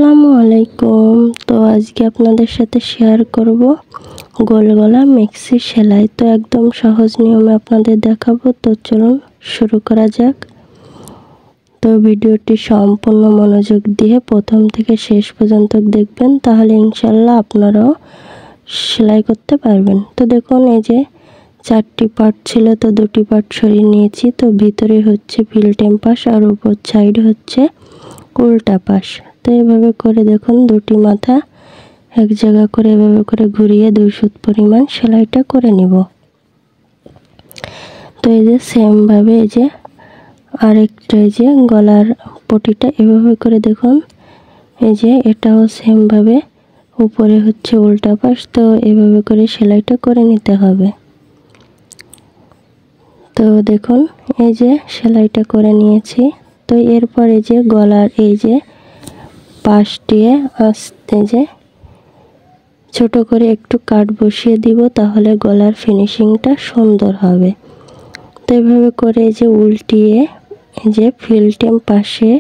আসসালামু আলাইকুম। তো আজকে আপনাদের সাথে শেয়ার করব গোল গলা মেক্সি সেলাই। তো একদম সহজ নিয়মে আপনাদের দেখাবো। তো চলুন শুরু করা যাক। তো ভিডিওটি সম্পূর্ণ মনোযোগ দিয়ে প্রথম থেকে শেষ পর্যন্ত দেখবেন, তাহলে ইনশাল্লাহ আপনারাও সেলাই করতে পারবেন। তো দেখুন, এই যে 4টি পার্ট ছিল, তো 2টি পার্ট সরিয়ে নিয়েছি। তো ভিতরে হচ্ছে ফিল্টেম পাশ আর উপর সাইড হচ্ছে উল্টা পাশ। তো এভাবে করে দেখুন, 2টি মাথা এক জায়গা করে এভাবে করে ঘুরিয়ে 2 সুত পরিমাণ সেলাইটা করে নিব। তো এই যে সেম ভাবে এই যে আরেকটা এই যে গলার পটিটা এভাবে করে দেখুন, এই যে এটাও সেম ভাবে উপরে হচ্ছে উল্টা পাশ। তো এভাবে করে সেলাইটা করে নিতে হবে। তো দেখুন, এই যে সেলাইটা করে নিয়েছি। তো এরপর এই যে গলার এই যে পাশ দিয়ে আস্তে যে ছোট করে একটু কাট বসিয়ে দিব, তাহলে গলার ফিনিশিংটা সুন্দর হবে। তো এভাবে করে এই যে উল্টিয়ে এই যে ফিল্টেম পাশে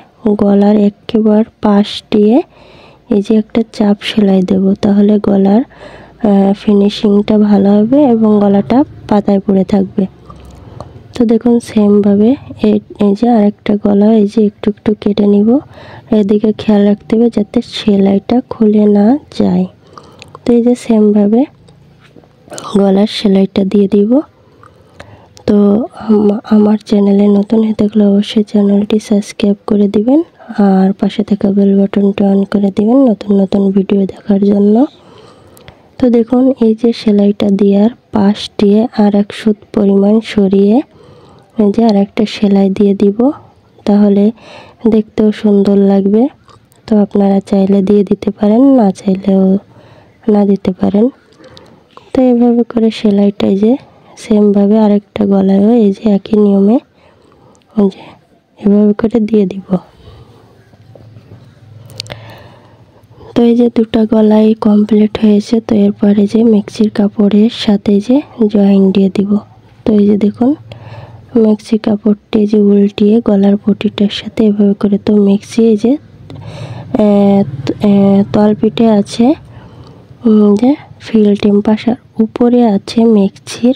গলার একেবারে পাশ দিয়ে এই যে একটা চাপ সেলাই দেব, তাহলে গলার ফিনিশিংটা ভালো হবে এবং গলাটা পাতায় পড়ে থাকবে। তো দেখুন সেম ভাবে এই যে আরেকটা গলা এই যে একটু একটু কেটে নিব। এদিকে খেয়াল রাখতে হবে যাতে সেলাইটা খুলে না যায়। তো এই যে সেম ভাবে গলার সেলাইটা দিয়ে দিব। তো আমার চ্যানেলে নতুন হয়ে থাকলে অবশ্যই চ্যানেলটি সাবস্ক্রাইব করে দিবেন আর পাশে থাকা বেল বাটনটা অন করে দিবেন নতুন নতুন ভিডিও দেখার জন্য। তো দেখুন, এই যে সেলাইটা দেওয়ার পাশ দিয়ে আর 1 সুত পরিমাণ সরিয়ে এই যে আরেকটা সেলাই দিয়ে দিব, তাহলে দেখতেও সুন্দর লাগবে। তো আপনারা চাইলে দিয়ে দিতে পারেন, না চাইলেও না দিতে পারেন। তো এইভাবে করে সেলাইটা এই যে সেম ভাবে আরেকটা গলায়ও এই যে একই নিয়মে এই যে এভাবে করে দিয়ে দিব। তো এই যে 2টা গলাই কমপ্লিট হয়েছে। তো এরপরে যে মেক্সির কাপড়ের সাথে যে জয়েন দিয়ে দিব। তো এই যে দেখুন, মেক্সি কাপড়টি যে উল্টিয়ে গলার পটিটার সাথে এভাবে করে, তো মেক্সি এই যে তলপিঠে আছে যে ফিল্টেম পাশ আর উপরে আছে মেক্সির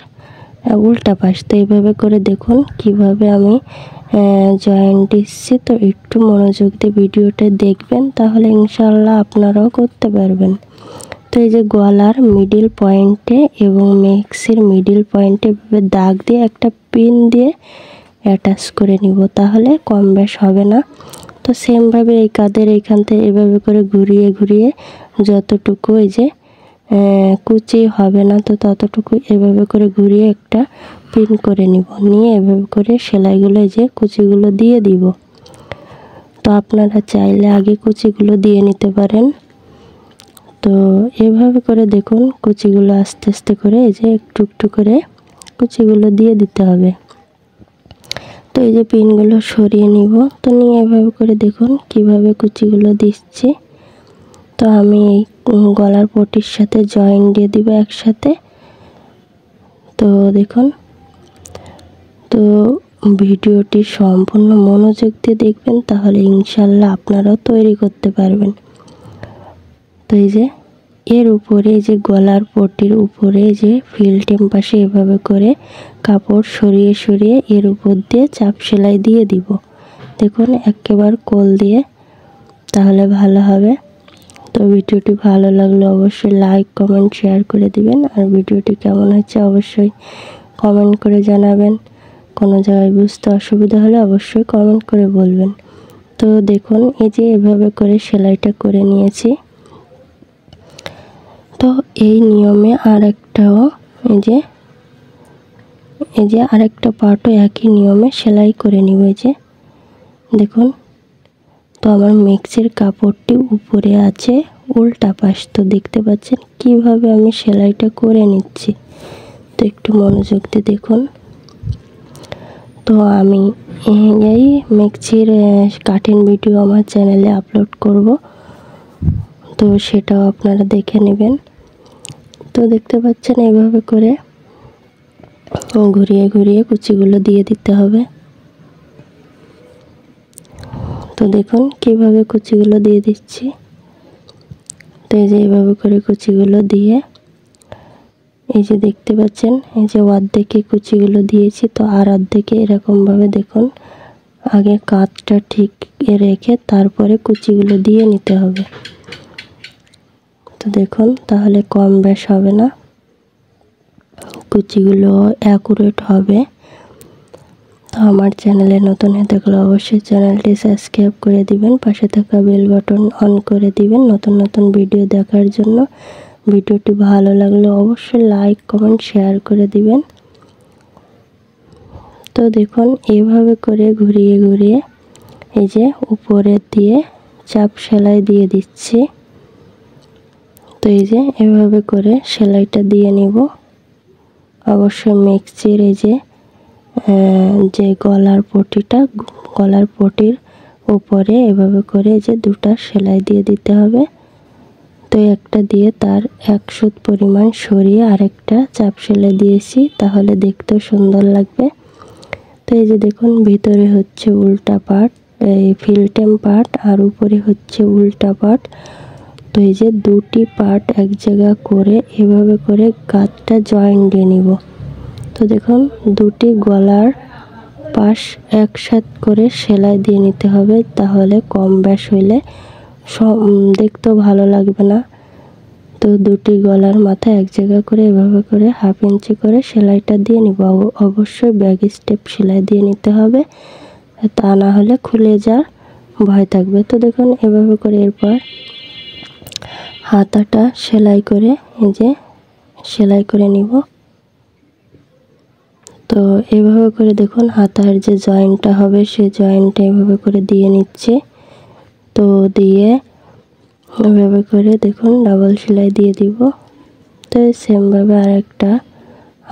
উল্টা পাশ। তো এইভাবে করে দেখুন কিভাবে আমি জয়েন দিচ্ছি। তো একটু মনোযোগ দিয়ে ভিডিওটা দেখবেন, তাহলে ইনশাল্লাহ আপনারাও করতে পারবেন। তো এই যে গলার মিডিল পয়েন্টে এবং মেক্সির মিডিল পয়েন্টে দাগ দিয়ে একটা পিন দিয়ে অ্যাটাচ করে নিব, তাহলে কম বেশ হবে না। তো সেম ভাবে এই কাঁধের এইখান থেকে এভাবে করে ঘুরিয়ে ঘুরিয়ে যতটুকু এই যে কুচি হবে না, তো ততটুকু এভাবে করে ঘুরিয়ে একটা পিন করে নিব, নিয়ে এভাবে করে সেলাইগুলো এই যে কুচিগুলো দিয়ে দিব। তো আপনারা চাইলে আগে কুচিগুলো দিয়ে নিতে পারেন। তো এভাবে করে দেখুন কুচিগুলো আস্তে আস্তে করে এই যে একটু একটু করে কুচিগুলো দিয়ে দিতে হবে। তো এই যে পিনগুলো সরিয়ে নিব। তো নিয়ে এভাবে করে দেখুন কিভাবে কুচিগুলো দিচ্ছি। তো আমি এই গলার পটির সাথে জয়েন দিয়ে দিব একসাথে। তো দেখুন, তো ভিডিওটি সম্পূর্ণ মনোযোগ দিয়ে দেখবেন, তাহলে ইনশাল্লাহ আপনারাও তৈরি করতে পারবেন। তো এই যে এর উপরে যে গলার পটির উপরে যে ফিল্টেম পাশে এভাবে করে কাপড় সরিয়ে সরিয়ে এর উপর দিয়ে চাপ সেলাই দিয়ে দিব। দেখুন একেবারে কোল দিয়ে, তাহলে ভালো হবে। তো ভিডিওটি ভালো লাগলে অবশ্যই লাইক কমেন্ট শেয়ার করে দিবেন, আর ভিডিওটি কেমন হচ্ছে অবশ্যই কমেন্ট করে জানাবেন। কোনো জায়গায় বুঝতে অসুবিধা হলে অবশ্যই কমেন্ট করে বলবেন। তো দেখুন, এই যে এভাবে করে সেলাইটা করে নিয়েছি। তো এই নিয়মে আরেকটাও এই যে আরেকটা পার্টও একই নিয়মে সেলাই করে নিব। এই যে দেখুন, তো আমার মেক্সির কাপড়টি উপরে আছে উল্টা পাশ। তো দেখতে পাচ্ছেন কিভাবে আমি সেলাইটা করে নিচ্ছি। তো একটু মনোযোগ দিয়ে দেখুন। তো আমি এই মেক্সির কাটিং ভিডিও আমার চ্যানেলে আপলোড করব, তো সেটাও আপনারা দেখে নেবেন। তো দেখতে পাচ্ছেন এইভাবে করে ঘুরিয়ে ঘুরিয়ে কুচিগুলো দিয়ে দিতে হবে। তো দেখুন কিভাবে কুচিগুলো দিয়ে দিচ্ছি। তো এই যে এইভাবে করে কুচিগুলো দিয়ে এই যে দেখতে পাচ্ছেন, এই যে অর্ধেকে কুচিগুলো দিয়েছি, তো আর অর্ধেকে এরকমভাবে দেখুন আগে কাঁধটা ঠিক রেখে তারপরে কুচিগুলো দিয়ে নিতে হবে। তো দেখুন তাহলে কম বেশ হবে না, কুচিগুলো অ্যাকুরেট হবে। তো আমার চ্যানেলে নতুন হয়ে থাকলে অবশ্যই চ্যানেলটি সাবস্ক্রাইব করে দিবেন, পাশে থাকা বেল বাটন অন করে দিবেন নতুন নতুন ভিডিও দেখার জন্য। ভিডিওটি ভালো লাগলে অবশ্যই লাইক কমেন্ট শেয়ার করে দিবেন। তো দেখুন এইভাবে করে ঘুরিয়ে ঘুরিয়ে এই যে উপরে দিয়ে চাপ সেলাই দিয়ে দিচ্ছি। তো এই যে এভাবে করে সেলাইটা দিয়ে নিব। অবশ্যই মেক্সির এই যে গলার পটির উপরে এভাবে করে যে দুটো সেলাই দিয়ে দিতে হবে। তো একটা দিয়ে তার 1 সুত পরিমাণ সরিয়ে আরেকটা চাপ সেলাই দিয়েছি, তাহলে দেখতেও সুন্দর লাগবে। তো এই যে দেখুন ভিতরে হচ্ছে উল্টা পাট, এই ফিল্টেম পাট, আর উপরে হচ্ছে উল্টা পাট। তো এই যে দুটি পাট এক জায়গা করে এভাবে করে কাঁধটা জয়েন্ট দিয়ে নিব। তো দেখুন দুটি গলার পাশ একসাথে করে সেলাই দিয়ে নিতে হবে, তাহলে কম ব্যাস হইলে দেখতেও ভালো লাগবে না। তো দুটি গলার মাথা এক জায়গা করে এভাবে করে 1/2 ইঞ্চি করে সেলাইটা দিয়ে নিব। অবশ্যই ব্যাক স্টেপ সেলাই দিয়ে নিতে হবে, তা না হলে খুলে যাওয়ার ভয় থাকবে। তো দেখুন এভাবে করে এরপর হাতাটা সেলাই করে এই যে সেলাই করে নিব। তো এভাবে করে দেখুন হাতার যে জয়েন্টটা হবে সেই জয়েন্টটা এভাবে করে দিয়ে নিচ্ছে। তো দিয়ে এভাবে করে দেখুন ডাবল সেলাই দিয়ে দিব। তো সেমভাবে আরেকটা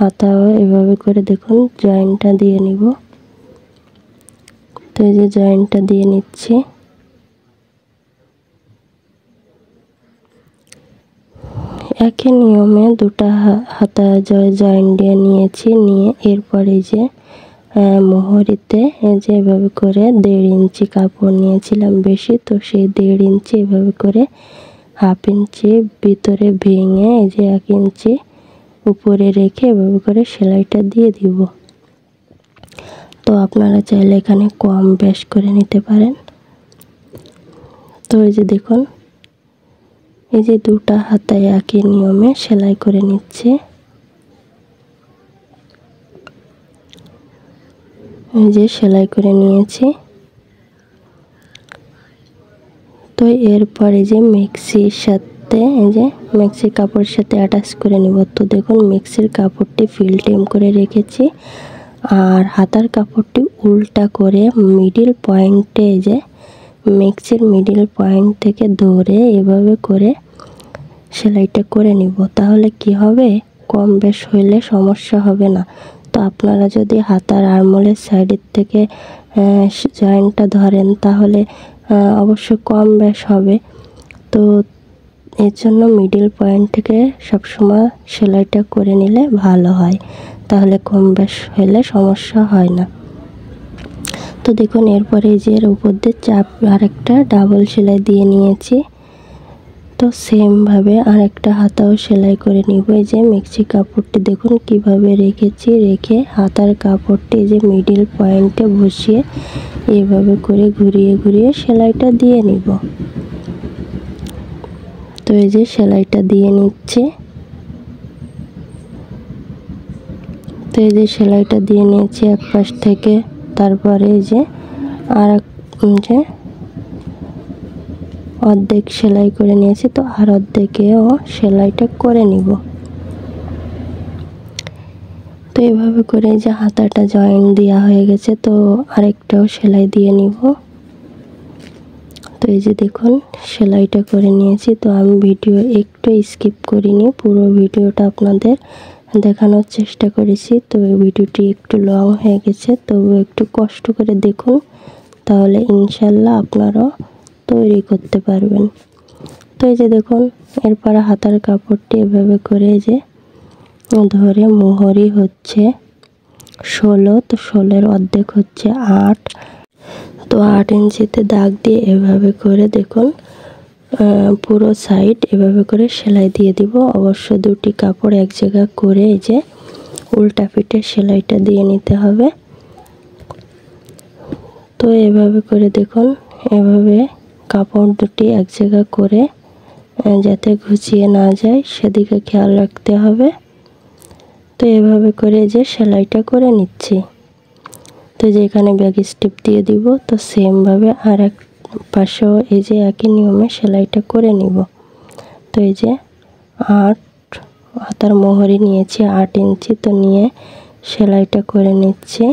হাতাও এভাবে করে দেখুন জয়েন্টটা দিয়ে নিব। তো এই যে জয়েন্টটা দিয়ে নিচ্ছি। একই নিয়মে দুটো হাতা জয়েন্ট দিয়ে নিয়েছি, নিয়ে এরপর এই যে মোহরিতে এই যে এভাবে করে 1.5 ইঞ্চি কাপড় নিয়েছিলাম বেশি, তো সেই 1.5 ইঞ্চি এভাবে করে 1/2 ইঞ্চি ভিতরে ভেঙে এই যে 1 ইঞ্চি উপরে রেখে এভাবে করে সেলাইটা দিয়ে দিব। তো আপনারা চাইলে এখানে কম বেশ করে নিতে পারেন। তো এই যে দেখুন এই যে দুটো হাতায় একই নিয়মে সেলাই করে নিচ্ছে। এই যে সেলাই করে নিয়েছি। তো এরপরে যে মেক্সির সাথে এই যে মেক্সির কাপড়ের সাথে অ্যাটাচ করে নিব। তো দেখুন মেক্সির কাপড়টি ফিল্টেম করে রেখেছি, আর হাতার কাপড়টি উল্টা করে মিডিল পয়েন্টে এই যে মেক্সির মিডিল পয়েন্ট থেকে ধরে এভাবে করে সেলাইটা করে নিব। তাহলে কি হবে, কম বেশ হইলে সমস্যা হবে না। তো আপনারা যদি হাতার আরমোলের সাইডের থেকে জয়েন্টটা ধরেন তাহলে অবশ্যই কম বেশ হবে। তো এর জন্য মিডিল পয়েন্ট থেকে সবসময় সেলাইটা করে নিলে ভালো হয়, তাহলে কম বেশ হলে সমস্যা হয় না। তো দেখুন এরপরে এই যে এর উপর দিয়ে চাপ আরেকটা ডাবল সেলাই দিয়ে নিয়েছি। তো সেমভাবে আরেকটা হাতাও সেলাই করে নিব। এই যে মেক্সি কাপড়টি দেখুন কিভাবে রেখেছি, রেখে হাতার কাপড়টি যে মিডিল পয়েন্টে বসিয়ে এইভাবে করে ঘুরিয়ে ঘুরিয়ে সেলাইটা দিয়ে নিব। তো এই যে সেলাইটা দিয়ে নিচ্ছে। তো এই যে সেলাইটা দিয়ে নিয়েছি এক পাশ থেকে, তারপরে এই যে আর যে অর্ধেক সেলাই করে নিয়েছি, তো আর অর্ধেকেও সেলাইটা করে নিব। তো এভাবে করে যে হাতাটা জয়েন্ট দেওয়া হয়ে গেছে, তো আরেকটাও সেলাই দিয়ে নিব। তো এই যে দেখুন সেলাইটা করে নিয়েছি। তো আমি ভিডিও একটু স্কিপ করিনি, পুরো ভিডিওটা আপনাদের দেখানোর চেষ্টা করেছি। তো এই ভিডিওটি একটু লং হয়ে গেছে, তবু একটু কষ্ট করে দেখুন, তাহলে ইনশাল্লাহ আপনারাও তৈরি করতে পারবেন। তো এই যে দেখুন এরপর হাতার কাপড়টি এভাবে করে যে ধরে মোহরি হচ্ছে 16, তো 16-এর অর্ধেক হচ্ছে 8। তো 8 ইঞ্চিতে দাগ দিয়ে এভাবে করে দেখুন পুরো সাইড এভাবে করে সেলাই দিয়ে দিব। অবশ্য দুটি কাপড় এক জায়গা করে এই যে উল্টা পিঠে সেলাইটা দিয়ে নিতে হবে। তো এভাবে করে দেখুন, এভাবে কাপড় দুটি এক জায়গা করে যাতে ঘুচিয়ে না যায় সেদিকে খেয়াল রাখতে হবে। তো এভাবে করে যে সেলাইটা করে নিচ্ছি। তো যেখানে ব্যাক স্টিপ দিয়ে দিব, তো সেম ভাবে আর এক পাশেও এই যে একই নিয়মে সেলাইটা করে নিব। তো এই যে 8 হাতার মোহরি নিয়েছি 8 ইঞ্চি, তো নিয়ে সেলাইটা করে নিচ্ছি।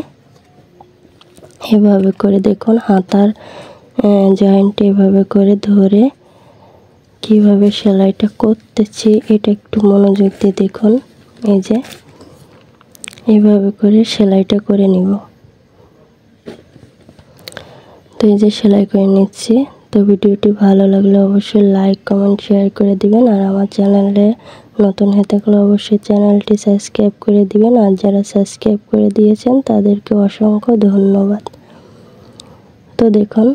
এভাবে করে দেখুন হাতার জয়েন্ট এভাবে করে ধরে কিভাবে সেলাইটা করতেছি এটা একটু মনোযোগ দিয়ে দেখুন। এই যে এইভাবে করে সেলাইটা করে নিব। তো এই যে সেলাই করে নিচ্ছি। তো ভিডিওটি ভালো লাগলে অবশ্যই লাইক কমেন্ট শেয়ার করে দিবেন, আর আমার চ্যানেলে নতুন হয়ে থাকলে অবশ্যই চ্যানেলটি সাবস্ক্রাইব করে দিবেন, আর যারা সাবস্ক্রাইব করে দিয়েছেন তাদেরকে অসংখ্য ধন্যবাদ। তো দেখুন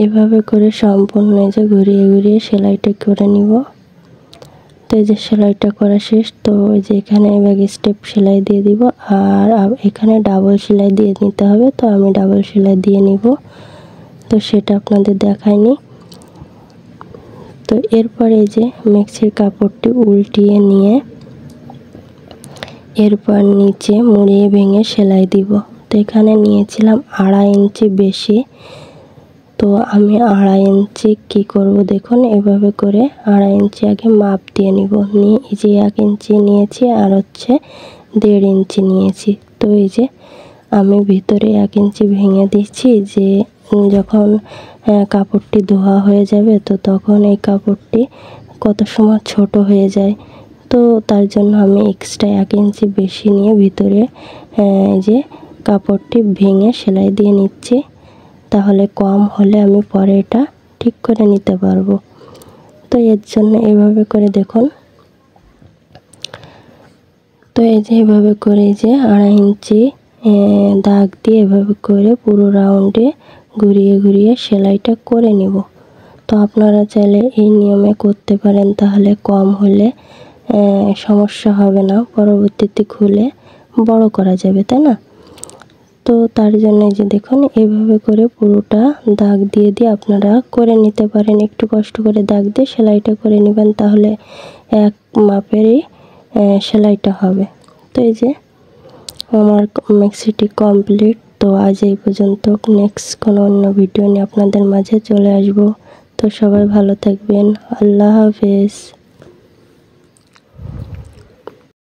এভাবে করে সম্পূর্ণ এই যে ঘুরিয়ে ঘুরিয়ে সেলাইটা করে নিব। তো এই যে সেলাইটা করা শেষ। তো এই যে এখানে ব্যাক স্টেপ সেলাই দিয়ে দিব, আর এখানে ডাবল সেলাই দিয়ে নিতে হবে। তো আমি ডাবল সেলাই দিয়ে নিব, তো সেটা আপনাদের দেখাইনি। তো এরপরে এই যে মেক্সির কাপড়টি উল্টিয়ে নিয়ে এরপর নিচে মুড়িয়ে ভেঙে সেলাই দিব। তো এখানে নিয়েছিলাম 2.5 ইঞ্চি বেশি। তো আমি 2.5 ইঞ্চি কী করব দেখুন, এভাবে করে 2.5 ইঞ্চি আগে মাপ দিয়ে নিব। নিয়ে এই যে 1 ইঞ্চি নিয়েছি আর হচ্ছে 1.5 ইঞ্চি নিয়েছি। তো এই যে আমি ভিতরে 1 ইঞ্চি ভেঙে দিচ্ছি, যে যখন কাপড়টি ধোয়া হয়ে যাবে তো তখন এই কাপড়টি কত সময় ছোট হয়ে যায়। তো তার জন্য আমি এক্সট্রা 1 ইঞ্চি বেশি নিয়ে ভিতরে যে কাপড়টি ভেঙে সেলাই দিয়ে নিচ্ছি। তাহলে কম হলে আমি পরে এটা ঠিক করে নিতে পারবো। তো এর জন্য এভাবে করে দেখুন। তো এই যে এভাবে করে যে 2.5 ইঞ্চি দাগ দিয়ে এভাবে করে পুরো রাউন্ডে ঘুরিয়ে ঘুরিয়ে সেলাইটা করে নিব। তো আপনারা চাইলে এই নিয়মে করতে পারেন, তাহলে কম হলে সমস্যা হবে না, পরবর্তীতে খুলে বড় করা যাবে, তাই না? তো তার জন্য যে দেখুন এভাবে করে পুরোটা দাগ দিয়ে দিয়ে আপনারা করে নিতে পারেন। একটু কষ্ট করে দাগ দিয়ে সেলাইটা করে নেবেন, তাহলে এক মাপেরই সেলাইটা হবে। তো এই যে আমার মেক্সিটি কমপ্লিট। তো আজ এই পর্যন্ত। নেক্সট কোনো অন্য ভিডিও নিয়ে আপনাদের মাঝে চলে আসব। তো সবাই ভালো থাকবেন। আল্লাহ হাফেজ।